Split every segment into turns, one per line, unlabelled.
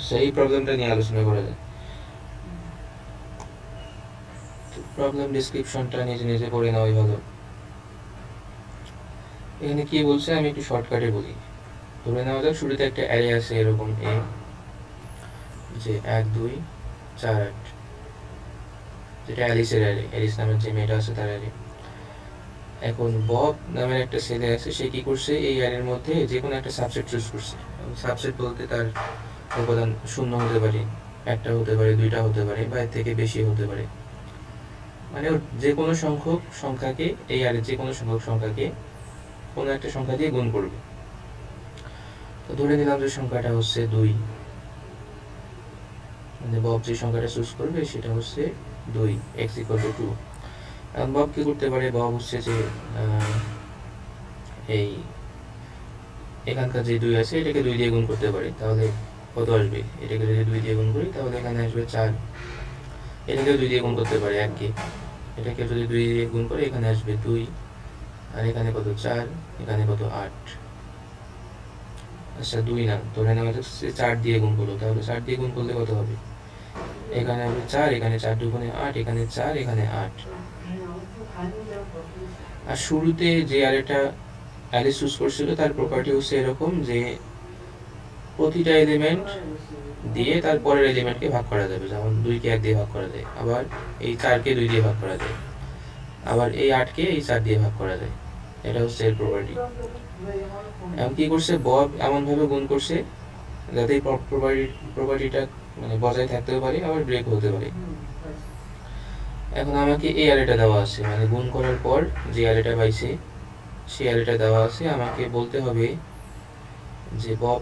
সেই প্রবলেমটা নিয়ে আলোচনা করা যায়। প্রবলেম ডেসক্রিপশনটা নিজে নিজে পড়ে নেওয়াই ভালো। এখানে কি বলছে আমি একটু শর্টকাটে বলি। ধরে নেওয়া যাক শুরুতে একটা অ্যারে আছে এরকম এ, যে 1 2 4 8, যেটা অ্যালিসের অ্যারে, অ্যালিস নামের যে মেয়েটা আছে তার অ্যারে। এখন বব নামের একটা ছেলে আছে, সে কি করছে এই অ্যারের মধ্যে যে কোনো একটা সাবসেট চুজ করছে। সাবসেট বলতে তার উপাদান শূন্য হতে পারে, একটা হতে পারে, দুইটা হতে পারে, বা এর থেকে বেশি হতে পারে। মানে যে কোনো সংখ্যক সংখ্যাকে, এই অ্যারের যে কোনো সংখ্যক সংখ্যাকে কোনো একটা সংখ্যা দিয়ে গুণ করবে। তো ধরে নিলাম যে সংখ্যাটা হচ্ছে 2, মানে বব যে সংখ্যাটা চুজ করবে সেটা হচ্ছে 2, x = 2। এখন বব কি করতে পারে, বব হচ্ছে যে এই এখানকার যে 2 আছে এটাকে 2 দিয়ে গুণ করতে পারে, তাহলে কত আসবে? এটাকে যদি 2 দিয়ে গুণ করি তাহলে এখানে আসবে 4। এটাকে 2 দিয়ে গুণ করতে পারে 1 কে, এটাকে যদি 2 দিয়ে গুণ করে এখানে আসবে 2, আর এখানে কত 4, এখানে কত 8। আচ্ছা 2 না, ধরে নেওয়া যাচ্ছে 4 দিয়ে গুণ করলো, তাহলে 4 দিয়ে গুণ করলে কত হবে? এখানে হবে 4, এখানে 4 দুগুণে 8, এখানে 4, এখানে 8। আর শুরুতে যে অ্যারেটা অ্যালিস চুজ করছিল তার প্রপার্টি হচ্ছে এরকম যে প্রতিটা এলিমেন্ট দিয়ে তার পরের এলিমেন্টকে ভাগ করা যাবে, যেমন 2 কে 1 দিয়ে ভাগ করা যায়, আবার এই 4 কে 2 দিয়ে ভাগ করা যায়, আবার এই 8 কে এই 4 দিয়ে ভাগ করা যায়। এটা হচ্ছে এর প্রপার্টি। এখন কি করছে বব, এমনভাবে গুণ করছে যাতে এই প্রপার্টিটা মানে বজায় থাকতেও পারে আবার ব্রেক হতে পারে। এখন আমাকে এই অ্যারেটা দেওয়া আছে, মানে গুণ করার পর যে অ্যারেটা পাইছে সেই অ্যারেটা দেওয়া আছে, আমাকে বলতে হবে যে বব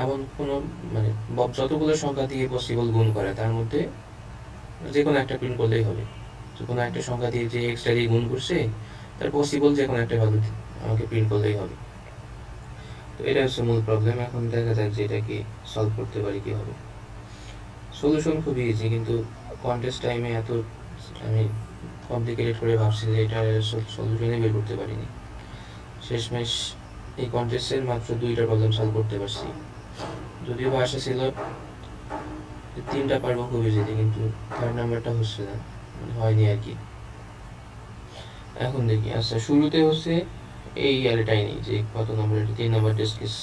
এমন কোনো, মানে বব যতগুলো সংখ্যা দিয়ে পসিবল গুণ করে তার মধ্যে যে কোনো একটা প্রিন্ট করলেই হবে। যে কোনো একটা সংখ্যা দিয়ে যে এক্সট্রা দিয়ে গুণ করছে তার পসিবল যে কোনো একটা ভ্যালু আমাকে প্রিন্ট করলেই হবে। তো এটা হচ্ছে মূল প্রবলেম। এখন দেখা যাক যে এটাকে সলভ করতে পারি কীভাবে। সলিউশন খুবই ইজি, কিন্তু কন্টেস্ট টাইমে এত আমি কমপ্লিকেটেড করে ভাবছি যে এটা সলিউশনে বের করতে পারিনি। শেষমেশ এই কন্টেস্টের মাত্র 2টা প্রবলেম সলভ করতে পারছি, যদিও বা আশা ছিল 3টা পারবো খুব ইজিলি, কিন্তু 3rd নাম্বারটা হচ্ছে না, মানে হয়নি আর কি। এখন দেখি, আচ্ছা শুরুতে হচ্ছে এই অ্যারেটাই নেই, যে কত নম্বর, 3 নম্বর টেস্ট কেস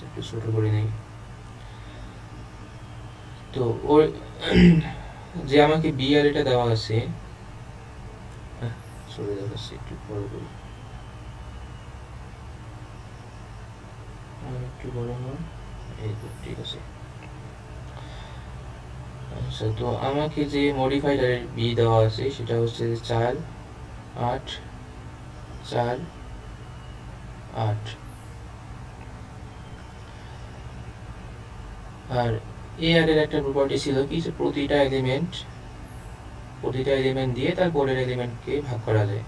একটু ছোট করে নেই। তো ওর যে আমাকে বি অ্যারেটা দেওয়া আছে, সরে যাচ্ছে একটু বড় করি, একটু বড় হয়, এই তো ঠিক আছে। আচ্ছা তো আমাকে যে মডিফাইড অ্যারে বি দেওয়া আছে সেটা হচ্ছে 4 8 4 8। আর এই অ্যারের একটা প্রপার্টি ছিল কি, যে প্রতিটা এলিমেন্ট দিয়ে তার পরের এলিমেন্টকে ভাগ করা যায়।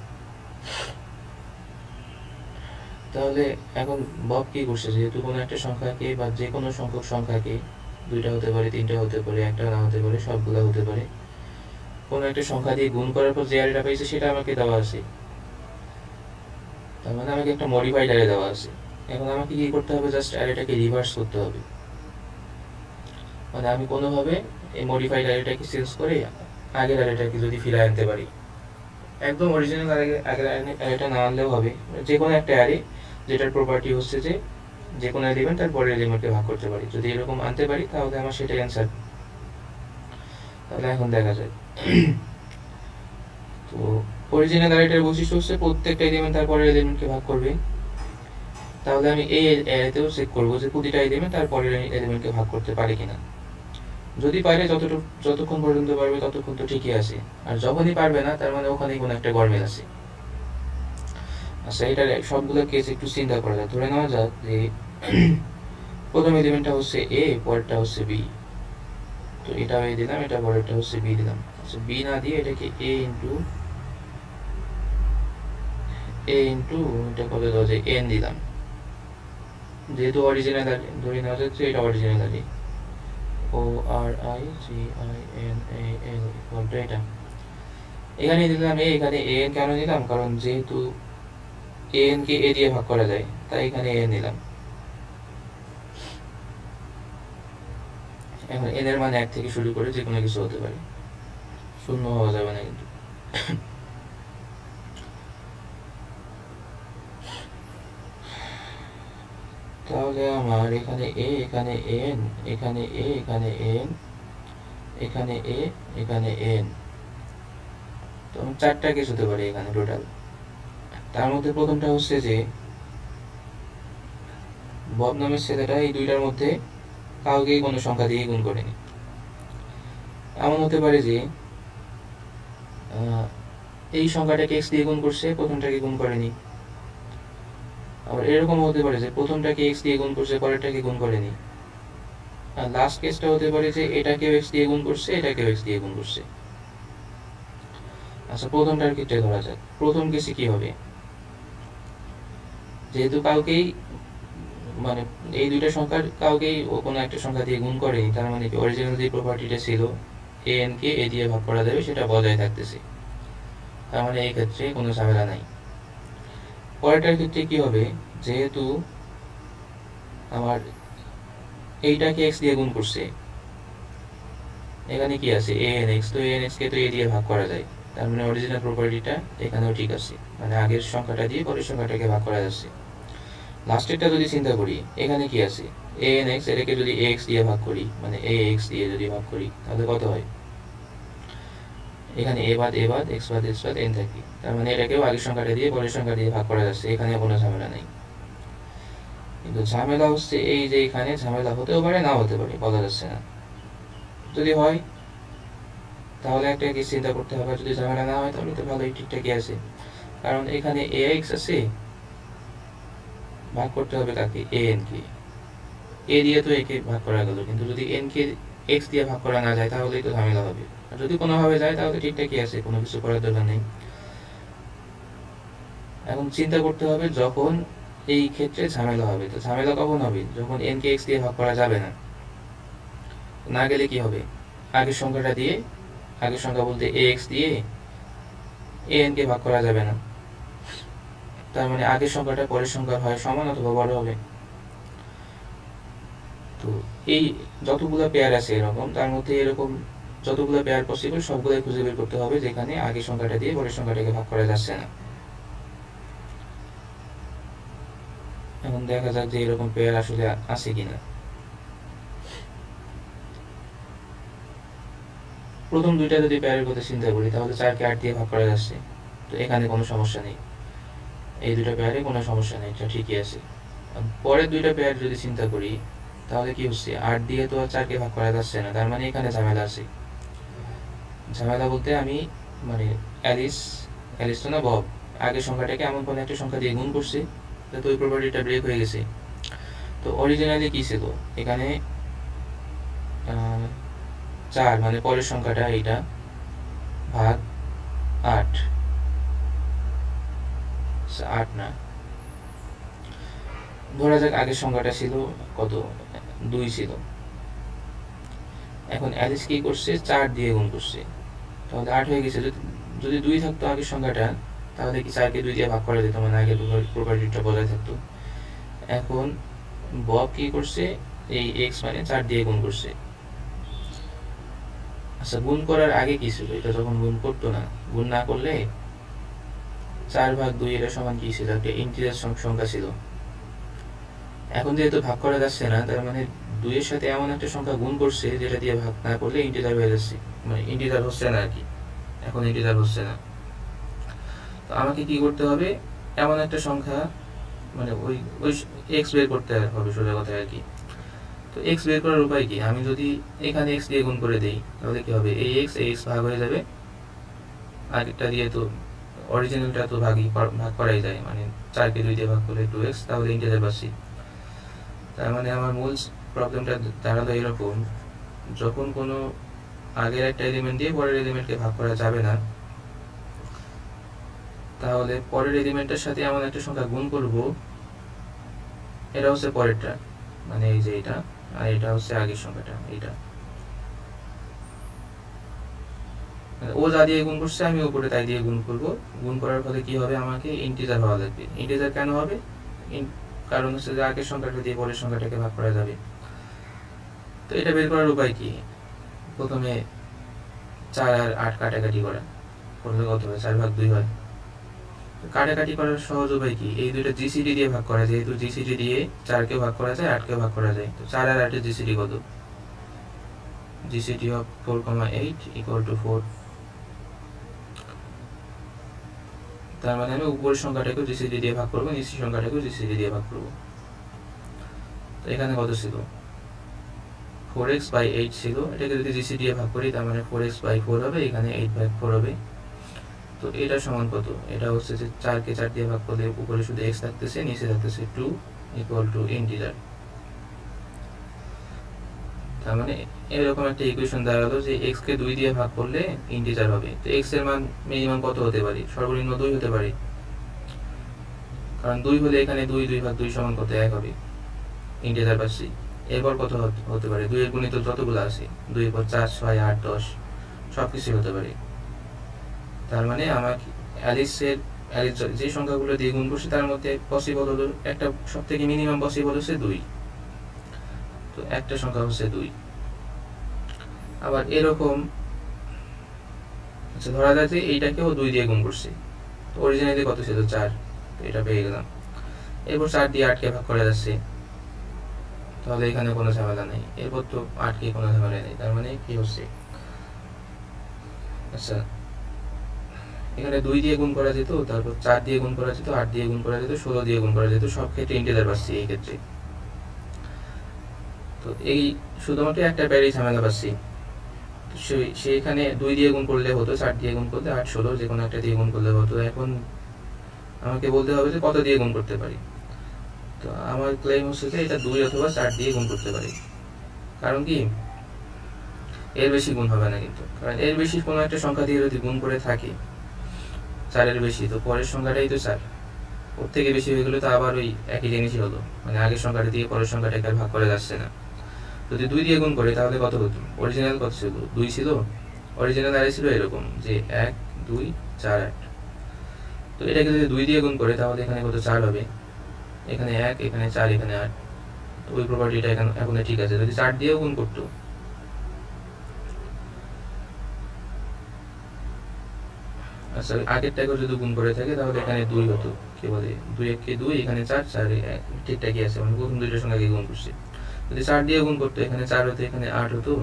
তাহলে এখন বব কি করছে, যেহেতু কোনো একটা সংখ্যাকে বা যে কোনো সংখ্যক সংখ্যাকে, 2টা হতে পারে, 3টা হতে পারে, একটা না হতে পারে, সবগুলো হতে পারে, কোনো একটা সংখ্যা দিয়ে গুণ করার পর যে অ্যারেটা পাইছে সেটা আমাকে দেওয়া আছে, তার মানে আমাকে একটা মডিফাইড অ্যারে দেওয়া আছে। এখন আমাকে কি করতে হবে, জাস্ট অ্যারেটাকে রিভার্স করতে হবে, মানে আমি কোনোভাবে এই মডিফাইড অ্যারেটাকে চেঞ্জ করে আগের অ্যারেটাকে যদি ফিরিয়ে আনতে পারি, একদম অরিজিনাল আগের অ্যারেটা না আনলেও হবে, যে কোনো একটা অ্যারে যেটার প্রপার্টি হচ্ছে যে যে কোনো এলিমেন্ট তার পরের এলিমেন্টকে ভাগ করতে পারি, যদি এরকম আনতে পারি তাহলে আমার সেটাই অ্যান্সার। তাহলে এখন দেখা যায়, তো অরিজিনাল অ্যারেটার বৈশিষ্ট্য হচ্ছে প্রত্যেকটা এলিমেন্ট তার পরের এলিমেন্টকে ভাগ করবে। তাহলে আমি এই অ্যারেতেও চেক করবো যে প্রতিটা এলিমেন্ট তার পরের এলিমেন্টকে ভাগ করতে পারে কিনা। যদি পারে, যতক্ষণ পর্যন্ত পারবে ততক্ষণ তো ঠিকই আছে, আর যখনই পারবে না তার মানে ওখানেই কোনো একটা গরমিল আছে। আচ্ছা এটার সবগুলো কেস একটু চিন্তা করা যাক। ধরে নেওয়া যাক যে প্রথম এলিমেন্টটা হচ্ছে এ, পরেরটা হচ্ছে বি, তো এটা এ দিলাম, এটা পরেরটা হচ্ছে বি দিলাম। আচ্ছা বি না দিয়ে এটাকে এ ইন্টু এটা কত দেওয়া যায়, এন দিলাম, যেহেতু অরিজিনাল ধরে নেওয়া যাচ্ছে এটা অরিজিনাল আগে, ORIGINAL এটা এখানে দিলাম এ, এখানে এন কেন নিলাম, কারণ যেহেতু এন কে এ দিয়ে ভাগ করা যায় তাই এখানে এ নিলাম। এখন n এর মান 1 থেকে শুরু করে যে কোনো কিছু হতে পারে, শূন্য হওয়া যাবে না কিন্তু। তাহলে আমার এখানে a, এখানে n, এখানে a, এখানে n, এখানে a, এখানে n, তো 4টা কেস হতে পারে এখানে টোটাল। তার মধ্যে প্রথমটা হচ্ছে যে বব নামের ছেলেটা এই দুইটার মধ্যে কাউকেই কোনো সংখ্যা দিয়ে গুণ করেনি। এমন হতে পারে যে এই সংখ্যাটাকে x দিয়ে গুণ করছে, প্রথমটাকে গুণ করেনি। আবার এরকম হতে পারে যে প্রথমটাকে x দিয়ে গুণ করছে, পরেরটাকে গুণ করেনি। আর লাস্ট কেসটা হতে পারে যে এটাকেও x দিয়ে গুণ করছে, এটাকেও x দিয়ে গুণ করছে। আচ্ছা, প্রথমটার ক্ষেত্রে ধরা যাক। প্রথম কেসে কি হবে? যেহেতু কাউকেই মানে এই দুইটা সংখ্যার কাউকেই কোনো একটা সংখ্যা দিয়ে গুণ করেনি, তার মানে কি অরিজিনাল যে প্রপার্টিটা ছিল an কে a দিয়ে ভাগ করা যাবে সেটা বজায় থাকতেছে। তার মানে এই ক্ষেত্রে কোনো ঝামেলা নাই। পরেরটার ক্ষেত্রে কি হবে? যেহেতু আমার এইটাকে x দিয়ে গুণ করছে, এখানে কি আছে anx, তো anx কে তো a দিয়ে ভাগ করা যায়, তার মানে অরিজিনাল প্রপার্টিটা এখানেও ঠিক আছে, মানে আগের সংখ্যাটা দিয়ে পরের সংখ্যাটাকে ভাগ করা যাচ্ছে। লাস্টেরটা যদি চিন্তা করি, এখানে কি আছে anx, এটাকে যদি ax দিয়ে ভাগ করি, মানে ax দিয়ে যদি ভাগ করি, তাহলে কত হয়? এখানে a বাদ x বাদ n থাকে, তার মানে এটাকেও আগের সংখ্যাটা দিয়ে পরের সংখ্যা দিয়ে ভাগ করা যাচ্ছে, এখানে কোনো ঝামেলা নেই। কিন্তু ঝামেলা হচ্ছে এই যে এখানে ঝামেলা হতেও পারে, নাও হতে পারে, বলা যাচ্ছে না। যদি হয় তাহলে একটা কি চিন্তা করতে হবে, যদি ঝামেলা না হয় তাহলে তো ভালোই, ঠিকঠাকই আছে। কারণ এখানে ax আছে, ভাগ করতে হবে কাকে? an K. a দিয়ে তো a কে ভাগ করা গেল, কিন্তু যদি n কে x দিয়ে ভাগ করা না যায় তাহলেই তো ঝামেলা হবে। আর যদি কোনোভাবে যায় তাহলে ঠিকঠাকই আছে, কোনো কিছু করার দরকার নেই। এখন চিন্তা করতে হবে যখন এই ক্ষেত্রে ঝামেলা হবে, তো ঝামেলা কখন হবে? যখন n কে x দিয়ে ভাগ করা যাবে না। না গেলে কি হবে? আগের সংখ্যাটা দিয়ে, আগের সংখ্যা বলতে ax দিয়ে an কে ভাগ করা যাবে না, তার মানে আগের সংখ্যাটা পরের সংখ্যার হয় সমান অথবা বড় হবে। তো এই যতগুলো পেয়ার আছে এরকম, তার মধ্যে এরকম যতগুলো পেয়ার পসিবল সবগুলোই খুঁজে বের করতে হবে যেখানে আগের সংখ্যাটা দিয়ে পরের সংখ্যাটাকে ভাগ করা যাচ্ছে না। এখন দেখা যাক যে এরকম পেয়ার আসলে আছে কিনা। প্রথম দুইটা যদি পেয়ারের কথা চিন্তা করি, তাহলে 4কে 8 দিয়ে ভাগ করা যাচ্ছে, তো এখানে কোনো সমস্যা নেই। এই দুটো পেয়ারে কোনো সমস্যা নেই, এটা ঠিকই আছে। পরের দুইটা পেয়ার যদি চিন্তা করি, তাহলে কি হচ্ছে? 8 দিয়ে তো আর 4কে ভাগ করা যাচ্ছে না, তার মানে এখানে ঝামেলা আছে। ঝামেলা বলতে আমি মানে অ্যালিস তো না, বব আগের সংখ্যাটাকে এমন কোনো একটা সংখ্যা দিয়ে গুণ করছে, তো ওই প্রপার্টিটা ব্রেক হয়ে গেছে। তো অরিজিনালি কি ছিল? এখানে 4 মানে পরের সংখ্যাটা এইটা ভাগ 8, 8 না, ধরা যাক আগের সংখ্যাটা ছিল কত? 2 ছিল। এখন অ্যালিস কি করছে? 4 দিয়ে গুণ করছে, তাহলে 8 হয়ে গেছে। যদি 2 থাকতো আগের সংখ্যাটা, তাহলে কি 4কে 2 দিয়ে ভাগ করা যেত, মানে আগের প্রপার্টিটা বজায় থাকতো। এখন বব কি করছে? এই x মানে 4 দিয়ে গুণ করছে। আচ্ছা, গুণ করার আগে কি ছিল? এটা যখন গুণ করতো না, গুণ না করলে 4/2 এটা সমান কি ছিল? একটা ইন্টিজার সংখ্যা ছিল। এখন যেহেতু ভাগ করা যাচ্ছে না, তার মানে 2 এর সাথে এমন একটা সংখ্যা গুণ করছে যেটা দিয়ে ভাগ না করলে ইন্টিজার হয়ে যাচ্ছে, মানে ইন্টিজার হচ্ছে না আর কি, এখন ইন্টিজার হচ্ছে না। তো আমাকে কি করতে হবে? এমন একটা সংখ্যা, মানে ওই ওই x বের করতে হবে, সোজা কথা আর কি। তো x বের করার উপায় কি? আমি যদি এখানে x দিয়ে গুণ করে দেই, তাহলে কি হবে? এই x ভাগ হয়ে যাবে, আগেরটা দিয়ে তো অরিজিনালটা তো ভাগ করাই যায়, মানে 4কে 2 দিয়ে ভাগ করলে 2x, তাহলে ইন্টিজার পাচ্ছি। তার মানে আমার মূল প্রবলেমটা দাঁড়ালো এরকম, যখন কোনো আগের একটা এলিমেন্ট দিয়ে পরের এলিমেন্টকে ভাগ করা যাবে না, তাহলে পরের এলিমেন্টের সাথে এমন একটা সংখ্যা গুণ করব, এটা হচ্ছে পরেরটা, মানে এই যে এটা, আর এটা হচ্ছে আগের সংখ্যাটা, এইটা। ও যা দিয়ে গুণ করছে আমি উপরে তাই দিয়ে গুণ করব। গুণ করার ফলে কি হবে? আমাকে ইন্টিজার হওয়া লাগবে। ইন্টিজার কেন হবে? কারণ হচ্ছে যে আগের সংখ্যাটা দিয়ে পরের সংখ্যাটাকে ভাগ করা যাবে। তো এটা বের করার উপায় কি? প্রথমে 4 আর 8 কাটাকাটি করা, করলে কত হয়? 4/2 হয়। কাটাকাটি করার সহজ উপায় কি? এই দুইটা জিসিডি দিয়ে ভাগ করা, যেহেতু জিসিডি দিয়ে 4 কেও ভাগ করা যায়, 8 কেও ভাগ করা যায়। তো 4 আর 8 এর জিসিডি কত? GCD of 4,8 equal to 4। তার মানে আমি উপরের সংখ্যাটাকে জিসিডি দিয়ে ভাগ করবো, নিচের সংখ্যাটাকে জিসিডি দিয়ে ভাগ করবো। তো এখানে কত ছিল? 4x/8 ছিল। এটাকে যদি জিসিডি দিয়ে ভাগ করি তার মানে 4x/4 হবে, এখানে 8/4 হবে। তো এটা সমান কত? এটা হচ্ছে যে 4 কে 4 দিয়ে ভাগ করলে উপরে শুধু x থাকতেছে, নিচে থাকতেছে 2 ইকুয়াল টু ইন্টিজার। তার মানে এরকম একটা ইকুয়েশন দাঁড়ালো যে x কে 2 দিয়ে ভাগ করলে ইন্টিজার হবে। তো x এর মান মিনিমাম কত হতে পারে? সর্বনিম্ন 2 হতে পারে, কারণ 2 হলে এখানে 2/2 সমান কত? 1 হবে, ইন্টিজার পাচ্ছি। এরপর কত হতে পারে? 2 এর গুণিত যতগুলো আছে, 2 এর পর 4, 6, 8, 10 সবকিছু হতে পারে। তার মানে আমাকে অ্যালিস যে সংখ্যাগুলো দিয়ে গুণ করছে তার মধ্যে পসিবল হলো একটা, সব থেকে মিনিমাম পসিবল হচ্ছে 2। তো একটা সংখ্যা হচ্ছে 2। আবার এরকম আচ্ছা, ধরা যায় যে এইটাকেও 2 দিয়ে গুণ করছে, তো অরিজিনালি কত ছিল? 4। তো এটা পেয়ে গেলাম। এরপর 4 দিয়ে 8 কে ভাগ করা যাচ্ছে, তাহলে এখানে কোনো ঝামেলা নেই। এরপর তো 8 কে কোনো ঝামেলা নেই। তার মানে কি হচ্ছে? আচ্ছা, এখানে 2 দিয়ে গুণ করা যেত, তারপর 4 দিয়ে গুণ করা যেত, 8 দিয়ে গুণ করা যেত, 16 দিয়ে গুণ করা যেত, সব ক্ষেত্রে ইন্টিজার পাচ্ছি এই ক্ষেত্রে। তো এই শুধুমাত্র একটা প্যারেই ঝামেলা পাচ্ছি। সেখানে 2 দিয়ে গুণ করলে হতো, 4 দিয়ে গুণ করলে, 8, 16 যে কোনো একটা দিয়ে গুণ করলে হতো। এখন আমাকে বলতে হবে যে কত দিয়ে গুণ করতে পারি। তো আমার ক্লেম হচ্ছে যে এটা 2 অথবা 4 দিয়ে গুণ করতে পারি। কারণ কি? এর বেশি গুণ হবে না কিন্তু, কারণ এর বেশি কোনো একটা সংখ্যা দিয়ে যদি গুণ করে থাকে 4 এর বেশি, তো পরের সংখ্যাটাই তো 4। ওর থেকে বেশি হয়ে গেলে তো আবার ওই একই জিনিসই হলো, মানে আগের সংখ্যাটা দিয়ে পরের সংখ্যাটাকে আর ভাগ করা যাচ্ছে না। যদি 2 দিয়ে গুণ করে তাহলে কত হতো? অরিজিনাল কত ছিল? 2 ছিল। অরিজিনাল অ্যারে ছিল এরকম যে 1, 2, 4, 8। তো এটাকে যদি 2 দিয়ে গুণ করে তাহলে এখানে কত? 4 হবে, এখানে 1, এখানে 4, এখানে 8। তো ওই প্রপার্টিটা এখন ঠিক আছে। যদি 4 দিয়েও গুণ করতো, আচ্ছা আগেরটাকেও যদি গুণ করে থাকে তাহলে এখানে 2 হতো। কি বলে? 2 1 কে 2, এখানে 4, 4 ঠিকঠাকই আছে, মানে প্রথম দুইটার সংখ্যাকে গুণ করছে। যদি 4 দিয়ে গুণ করতো এখানে 4 হতো, এখানে 8 হতো,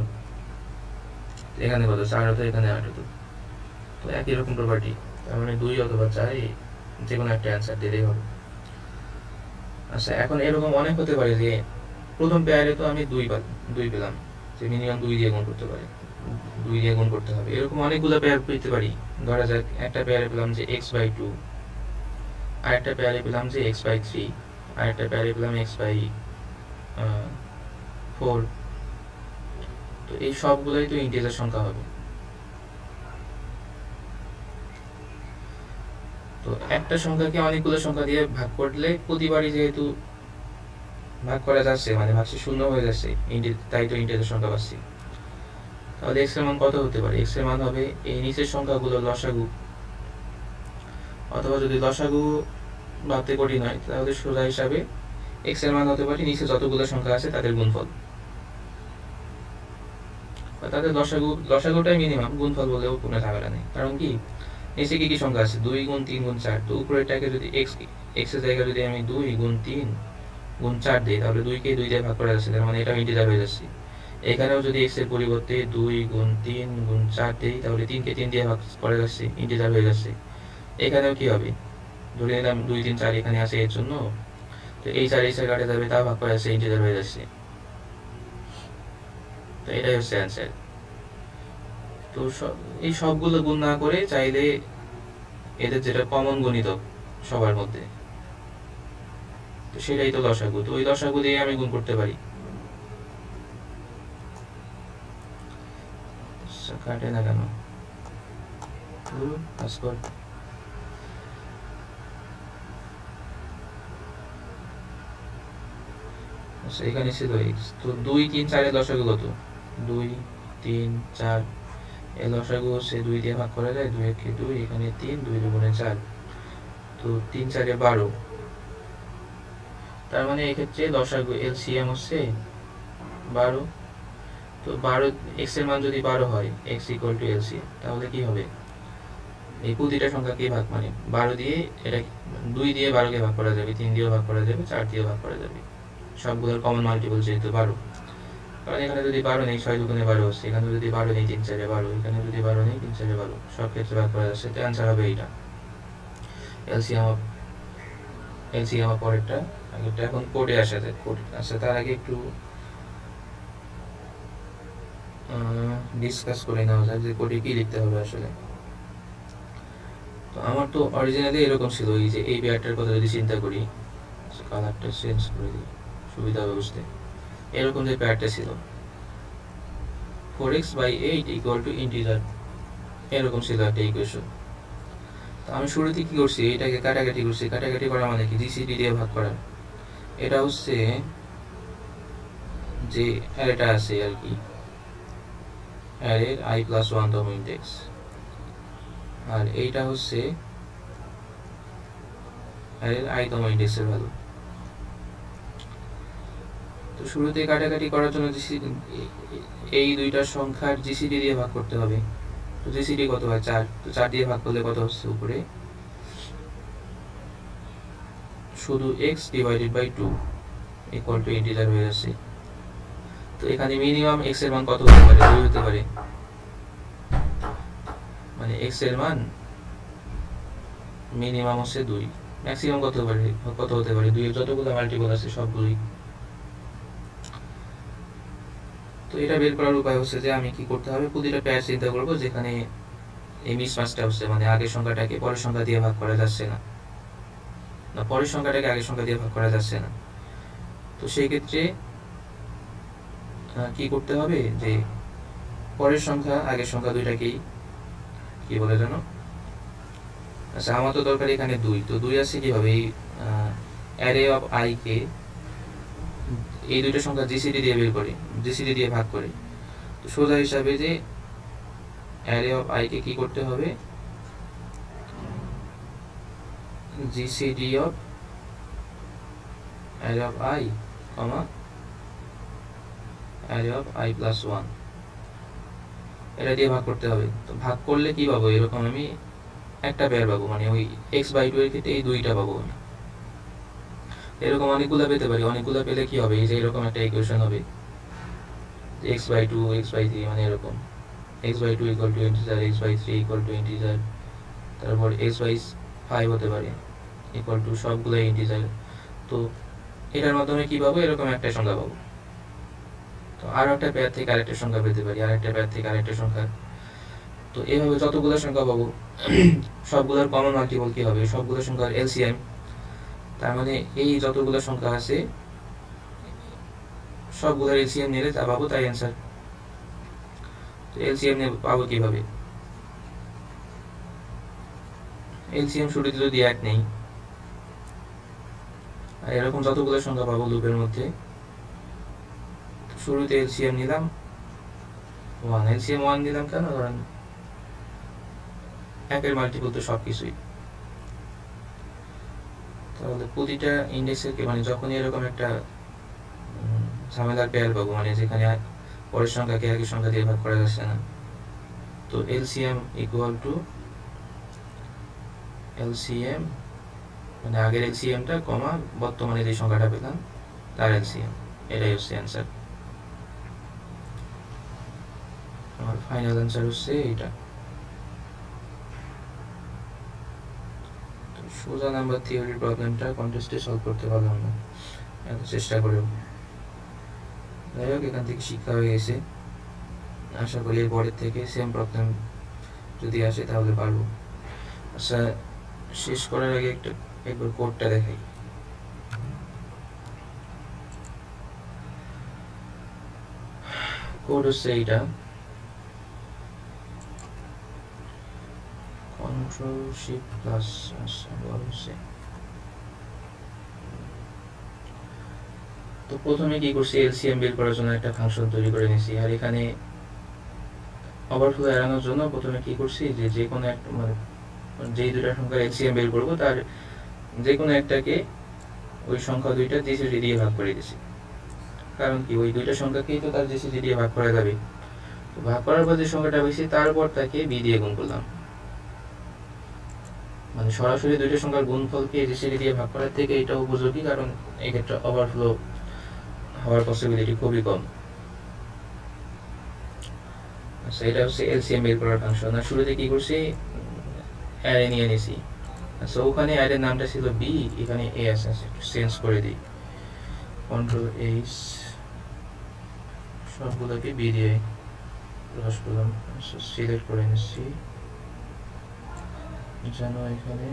এখানে কত? 4 হতো, এখানে 8 হতো। তো একই রকম প্রপার্টি। তার মানে 2 অথবা 4 যে কোনো একটা অ্যান্সার দিলেই হবে। আচ্ছা, এখন এরকম অনেক হতে পারে যে প্রথম পেয়ারে তো আমি 2 পেলাম, যে মিনিমাম 2 দিয়ে গুণ করতে পারি, 2 দিয়ে গুণ করতে হবে। এরকম অনেকগুলো পেয়ার পেতে পারি। ধরা যাক একটা পেয়ারে পেলাম যে x/2, আরেকটা পেয়ারে পেলাম যে x/3, আরেকটা পেয়ারে পেলাম x/4। তো এই সবগুলোই তো ইন্টিজার সংখ্যা হবে। তো একটা সংখ্যাকে অনেকগুলো সংখ্যা দিয়ে ভাগ করলে প্রতিবারই যেহেতু ভাগ করা যাচ্ছে, মানে ভাগশে শূন্য হয়ে যাচ্ছে, তাই তো ইন্টিজার সংখ্যা পাচ্ছি। তাহলে x এর মান কত হতে পারে? x এর মান হবে এই নিচের সংখ্যাগুলোর লসাগু, অথবা যদি লসাগু ভাবতে কঠিন হয় তাহলে সোজা হিসাবে x এর মান হতে পারে নিচে যতগুলো সংখ্যা আছে তাদের গুণফল, বা তাদের লসাগুটাই মিনিমাম, গুণফল বলেও কোনো ঝামেলা নেই। কারণ কি? নিচে কি কি সংখ্যা আছে? 2 গুণ 3 গুণ 4। তো উপরেরটাকে যদি x এর জায়গায় যদি আমি 2 গুণ 3 গুণ 4 দিই তাহলে 2 কে 2 দিয়ে ভাগ করা যাচ্ছে, তার মানে এটাও ইন্টিজার হয়ে যাচ্ছে। এখানেও যদি x এর পরিবর্তে 2 গুণ 3 গুণ 4 দিই তাহলে 3 কে 3 দিয়ে ভাগ করা যাচ্ছে, ইন্টিজার হয়ে যাচ্ছে। এখানেও কি হবে? ধরে নিলাম 2, 3, 4 এখানে আছে এর জন্য, তো এই 4 এই 4 কাটে যাবে, তা ভাগ করা যাচ্ছে, ইন্টিজার হয়ে যাচ্ছে। তো এটাই হচ্ছে অ্যান্সার। তো এই সবগুলো গুণ না করে চাইলে এদের যেটা কমন গুণিতক সবার মধ্যে, তো সেটাই তো লসাগু। তো ওই লসাগু দিয়ে আমি গুণ করতে পারি। কাটে না কেন? এখানে ছিল x। তো 2, 3, 4 এর লসাগু কত? 2, 3, 4 এর লসাগু হচ্ছে 2 দিয়ে ভাগ করা যায়, 2 1 2, এখানে 3, 2 2 4। তো 3 4 12। তার মানে এক্ষেত্রে লসাগু এলসিএম হচ্ছে 12। তো 12 x এর মান যদি 12 হয় x ইকুয়াল টু এলসিএম, তাহলে কি হবে এই প্রতিটা সংখ্যাকে ভাগ মানে 12 দিয়ে এটা 2 দিয়ে 12 কে ভাগ করা যাবে, 3 দিয়েও ভাগ করা যাবে, 4 দিয়েও ভাগ করা যাবে, সবগুলোর কমন মাল্টিপল যেহেতু 12। কারণ এখানে যদি 12 নেই 6 দুগুণে 12 হচ্ছে, এখানে যদি 12 নেই 3 4 12, এখানে যদি 12 নেই 3 4 12, সব ক্ষেত্রে ভাগ করা যাচ্ছে। তো অ্যান্সার হবে এইটা এলসিএম অফ পরেরটা আগেরটা। এখন কোডে আসা যায়। কোড আচ্ছা, তার আগে একটু ডিসকাস করে নেওয়া যায় যে কোডে কি লিখতে হবে আসলে। তো আমার তো অরিজিনালি এরকম ছিল, এই যে এই পেয়ারটার কথা যদি চিন্তা করি, কালারটা চেঞ্জ করে দিই সুবিধা হবে বুঝতে। এরকম যে পেয়ারটা ছিল 4x/8 ইকুয়াল টু ইন্টিজার, এরকম ছিল একটা ইকুয়েশন। তো আমি শুরুতে কি করছি, এটাকে কাটাকাটি করছি। কাটাকাটি করা মানে কি, জিসিডি দিয়ে ভাগ করা। এটা হচ্ছে যে অ্যারেটা আছে আর কি, অ্যারের i+1 তম ইনডেক্স, আর এইটা হচ্ছে অ্যারের i তম ইনডেক্সের ভ্যালু। তো শুরুতে কাটাকাটি করার জন্য এই দুইটা সংখ্যার জিসিডি দিয়ে ভাগ করতে হবে। তো জিসিডি কত হয় 4, তো 4 দিয়ে ভাগ করলে কত হচ্ছে উপরে শুধু x divided by 2 equal to integer হয়ে যাচ্ছে। তো এখানে মিনিমাম x এর মান কত হতে পারে, 2 হতে পারে, মানে x এর মান মিনিমাম হচ্ছে 2, ম্যাক্সিমাম কত হতে পারে 2 এর যতগুলো মাল্টিপল আছে সবগুলোই। তো এটা বের করার উপায় হচ্ছে যে আমি কি করতে হবে, প্রতিটা পেয়ার চিন্তা করব যেখানে এই মিসম্যাচটা হচ্ছে, মানে আগের সংখ্যাটাকে পরের সংখ্যা দিয়ে ভাগ করা যাচ্ছে না, পরের সংখ্যাটাকে আগের সংখ্যা দিয়ে ভাগ করা যাচ্ছে না। তো সেই ক্ষেত্রে কি করতে হবে, যে পরের সংখ্যা আগের সংখ্যা দুইটাকেই কি বলে জানো, আচ্ছা আমার তো দরকার এখানে 2, তো 2 আছে কিভাবে, এই অ্যারে অফ i কে এই দুইটা সংখ্যা জিসিডি দিয়ে বের করে, জিসিডি দিয়ে ভাগ করে। তো সোজা হিসাবে যে অ্যারে অফ i কে কি করতে হবে, GCD of array of i comma array of i+1 এটা দিয়ে ভাগ করতে হবে। তো ভাগ করলে কি পাবো, এরকম আমি একটা পেয়ার পাবো, মানে ওই x/2 এর ক্ষেত্রে এই দুইটা পাবো আমি। এরকম অনেকগুলো পেতে পারি, অনেকগুলো পেলে কি হবে, এই যে এরকম একটা ইকুয়েশন হবে x/2 x/3, মানে এরকম x/2 equal to integer, x/3 equal to integer, তারপর x/5 হতে পারে ইকুয়াল টু সবগুলো ইন্টিজার। তো এটার মাধ্যমে কি পাবো, এরকম একটা সংখ্যা পাবো। তো আর একটা পেয়ার থেকে আরেকটা সংখ্যা পেতে পারি, আরেকটা পেয়ার থেকে আরেকটা সংখ্যা। তো এইভাবে যতগুলো সংখ্যা পাবো সবগুলোর কমন মাল্টিপল কি হবে, সবগুলো সংখ্যার এলসিএম। তার মানে এই যতগুলো সংখ্যা আছে সবগুলোর এলসিএম নিলে যা পাবো তাই অ্যান্সার। তো এলসিএম পাবো কিভাবে, এলসিএম শুরুতে যদি 1 নেই, আর এরকম যতগুলো সংখ্যা পাবো লুপের মধ্যে, শুরুতে এলসিএম নিলাম 1, এলসিএম 1 নিলাম কেন, ধরেন 1 এর মাল্টিপল তো সবকিছুই। তাহলে প্রতিটা ইন্ডেক্সের মানে যখনই এরকম একটা ঝামেলার পেয়ার পাবো, মানে যেখানে পরের সংখ্যাকে আগের সংখ্যা দিয়ে ভাগ করা যাচ্ছে না, তো এলসিএম ইকুয়াল টু এলসিএম, মানে আগের এলসিএমটা কমা বর্তমানে যে সংখ্যাটা পেলাম তার এলসিএম, এটাই হচ্ছে অ্যান্সার। আমার ফাইনাল অ্যান্সার হচ্ছে এইটা। সোজা নাম্বার থিওরির প্রবলেমটা কন্টেস্টে সলভ করতে পারলাম না, এত চেষ্টা করেও। যাই হোক, এখান থেকে শিক্ষা হয়ে গেছে, আশা করি এর পরের থেকে সেম প্রবলেম যদি আসে তাহলে পারবো। আচ্ছা, শেষ করার আগে একবার কোডটা দেখাই। কোড হচ্ছে এইটা, Ctrl+Shift+, তো প্রথমে কি করছি, এলসিএম বের করার জন্য একটা ফাংশন তৈরি করে নিয়েছি। আর এখানে ওভারফ্লো এড়ানোর জন্য প্রথমে কি করছি, যে কোনো একটা মানে যেই দুইটা সংখ্যার এলসিএম বের করবো তার যে কোনো একটাকে ওই সংখ্যা দুইটা জিসিডি দিয়ে ভাগ করে দিয়েছি। কারণ কি ওই দুইটা সংখ্যাকেই তো তার জিসিডি দিয়ে ভাগ করা যাবে। তো ভাগ করার পর যে সংখ্যাটা পেয়েছি তারপর তাকে বি দিয়ে গুণ করলাম, মানে সরাসরি দুইটা সংখ্যার গুণফলকে জিসিডি দিয়ে ভাগ করার থেকে এটা উপযোগী, কারণ এক্ষেত্রে ওভারফ্লো হওয়ার পসিবিলিটি খুবই কম। আচ্ছা, এটা হচ্ছে এলসিএম বের করার ফাংশন। আর শুরুতে কি করছি, অ্যারে নিয়ে নিছি। আচ্ছা, ওখানে অ্যারের নামটা ছিল বি, এখানে এ আছে, একটু চেঞ্জ করে দিই, কন্ট্রোল এইচ, সবগুলোকে বি দিয়ে ক্রস করলাম। সিলেক্ট করে নিচ্ছি যেন এখানে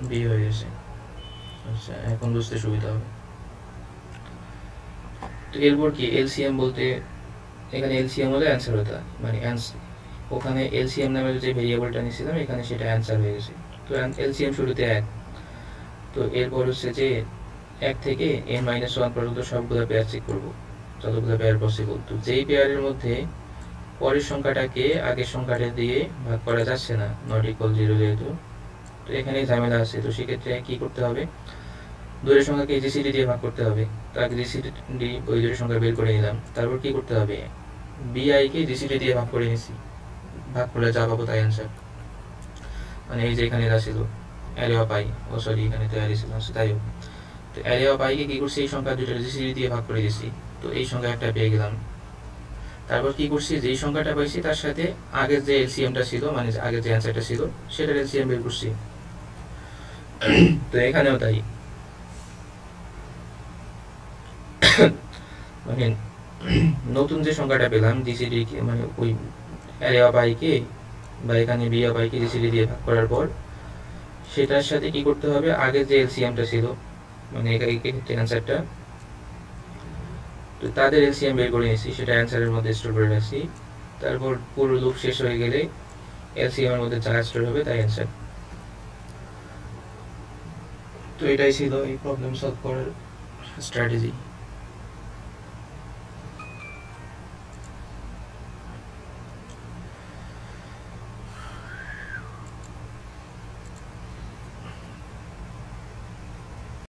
বি হয়ে গেছে। আচ্ছা, এখন বুঝতে সুবিধা হবে। তো এরপর কি এলসিএম বলতে, এখানে এলসিএম হলে অ্যান্সার হতো, মানে ওখানে এলসিএম নামের যে ভেরিয়েবলটা নিয়েছিলাম এখানে সেটা অ্যান্সার হয়ে গেছে। তো এলসিএম শুরুতে 1, তো এরপর হচ্ছে যে 1 থেকে n-1 পর্যন্ত সবগুলো পেয়ার চেক করবো, যতগুলো পেয়ার পসিবল। তো যেই পেয়ারের মধ্যে পরের সংখ্যাটাকে আগের সংখ্যাটা দিয়ে ভাগ করা যাচ্ছে না, নট ইকুয়াল 0 যেহেতু, তো এখানে ঝামেলা আছে। তো সেক্ষেত্রে কি করতে হবে, দুইয়ের সংখ্যাকে জিসিডি দিয়ে ভাগ করতে হবে। তাকে জিসিডি ওই দুইয়ের সংখ্যা বের করে নিলাম। তারপর কি করতে হবে, বিআই কে জিসিডি দিয়ে ভাগ করে নিছি, ভাগ করলে যা পাবো তাই অ্যান্সার। মানে এই যে এখানে যা ছিল array of I, oh sorry এখানে তো অ্যারে ছিল, তাই হোক। তো অ্যারে অফ আই কে কি করছি, এই সংখ্যা দুইটা জিসিডি দিয়ে ভাগ করে দিছি, তো এই সংখ্যা একটা পেয়ে গেলাম। তারপর কি করছি, যেই সংখ্যাটা পাইছি তার সাথে আগের যে এলসিএমটা ছিল, মানে আগের যে অ্যান্সারটা ছিল সেটার এলসিএম বের করছি। তো এখানেও তাই, মানে নতুন যে সংখ্যাটা পেলাম জিসিডি কে, মানে ওই অ্যারে অফ আই কে বা এখানে বি অফ আই কে জিসিডি দিয়ে ভাগ করার পর সেটার সাথে কি করতে হবে, আগে যে এলসিএমটা ছিল, মানে এক্ষেত্রে অ্যান্সারটা, তো তাদের এলসিএম বের করে নিয়েছি, সেটা অ্যান্সারের মধ্যে স্টোর করে রাখছি। তারপর পুরো লুপ শেষ হয়ে গেলে এলসিএম এর মধ্যে যা স্টোর হবে তাই অ্যান্সার। তো এটাই ছিল এই প্রবলেম সলভ করার স্ট্র্যাটেজি।